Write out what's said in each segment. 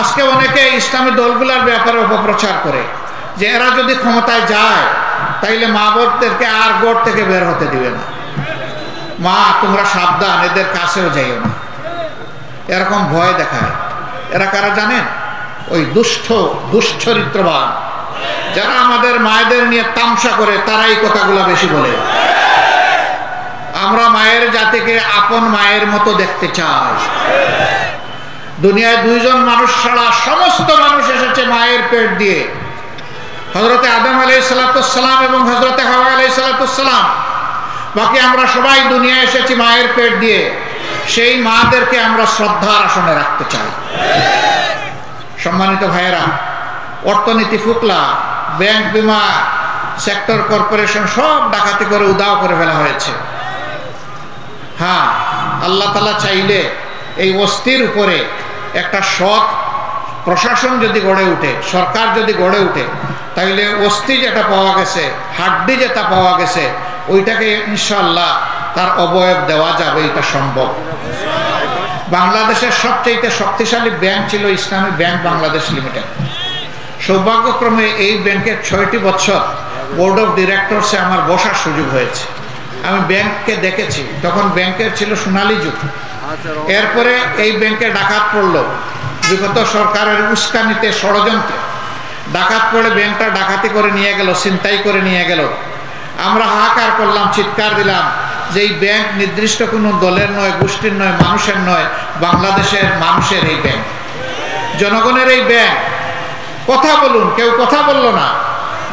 আজকে অনেকে ইসলামী দলগুলোর ব্যাপারে অপপ্রচার করে যে এরা যদি ক্ষমতায় যায় তাইলে মা বোনদেরকে আর গড় থেকে বের হতে দিবে না, মা তোমরা সাবধান, এদের কাছেও যাইও না, এরকম ভয় দেখায়। এরা কারা জানেন? ওই দুশ্চরিত্রবান যারা আমাদের মায়েদের নিয়ে তামসা করে, তারা এই কথাগুলো বেশি বলে। আমরা মায়ের জাতিকে আপন মায়ের মতো দেখতে চাই। দুনিয়ায় দুইজন মানুষ ছাড়া সমস্ত মানুষ এসেছে মায়ের পেট দিয়ে, হযরতে আদম আলাইহিস সালাম এবং হযরতে হাওয়া আলাইহিস সালাম। বাকি আমরা সবাই দুনিয়ায় এসেছি মায়ের পেট দিয়ে। সেই মাদেরকে আমরা শ্রদ্ধার আসনে রাখতে চাই। সম্মানিত ভাইয়েরা, অর্থনীতি ফুকলা, ব্যাংক, বিমা সেক্টর, কর্পোরেশন সব ডাকাতি করে উধাও করে ফেলা হয়েছে। হ্যাঁ, আল্লাহ তাআলা চাইলে এই বস্তির উপরে একটা সৎ প্রশাসন যদি গড়ে উঠে, সরকার যদি গড়ে উঠে, তাইলে অস্থি যেটা পাওয়া গেছে, হাড্ডি যেটা পাওয়া গেছে, ওইটাকে ইনশাআল্লাহ তার অবয়ব দেওয়া যাবে, এটা সম্ভব। বাংলাদেশের সবচেয়ে শক্তিশালী ব্যাংক ছিল ইসলামী ব্যাংক বাংলাদেশ লিমিটেড। সৌভাগ্যক্রমে এই ব্যাংকের 6টি বছর বোর্ড অফ ডিরেক্টরসে আমার বসার সুযোগ হয়েছে। আমি ব্যাংককে দেখেছি, তখন ব্যাংকের ছিল সোনালী যুগ। এরপরে এই ব্যাংকে ডাকাত পড়লো, বিগত সরকারের উস্কানিতে, ষড়যন্ত্রে ডাকাত পড়ে ব্যাংকটা ডাকাতি করে নিয়ে গেল, ছিনতাই করে নিয়ে গেল। আমরা হাহাকার করলাম, চিৎকার দিলাম যে এই ব্যাংক নির্দিষ্ট কোনো দলের নয়, গোষ্ঠীর নয়, মানুষের নয়, বাংলাদেশের মানুষের এই ব্যাংক, জনগণের এই ব্যাংক। কথা বলুন, কেউ কথা বলল না।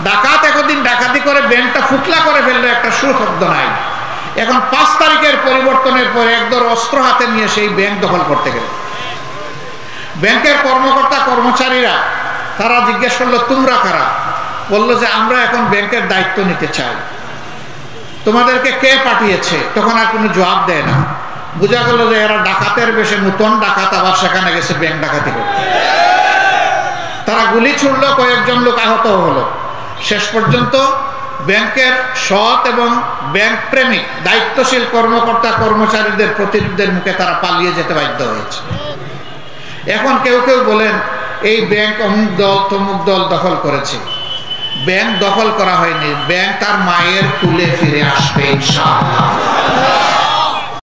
ডাকাত একদিন ডাকাতি করে ব্যাংকটা ফুকলা করে ফেললো, একটা সুশব্দ নাই। এখন 5 তারিখের পরিবর্তনের পরে একদর অস্ত্র হাতে নিয়ে সেই ব্যাংক দখল করতে গেল। ব্যাংকের কর্মকর্তা কর্মচারীরা তারা জিজ্ঞেস করলো তোমরা কারা? বললো যে আমরা এখন ব্যাংকের দায়িত্ব নিতে চাই, তোমাদেরকে কে পাঠিয়েছে? তখন আর কোনো জবাব দেয় না। বোঝা গেল যে এরা ডাকাতের বেশে নতুন ডাকাত, আবার সেখানে গেছে ব্যাংক ডাকাতি করতে। তারা গুলি ছুড়লো, কয়েকজন লোক আহত হলো। শেষ পর্যন্ত ব্যাংকের সৎ এবং ব্যাংক প্রেমিক দায়িত্বশীল কর্মকর্তা কর্মচারীদের প্রতিনিধিদের মুখে তারা পালিয়ে যেতে বাধ্য হয়েছে। এখন কেউ কেউ বলেন এই ব্যাংক অমুক দল তমুক দল দখল করেছে। ব্যাংক দখল করা হয়নি, ব্যাংক তার মায়ের কুলে ফিরে আসবে ইনশাআল্লাহ।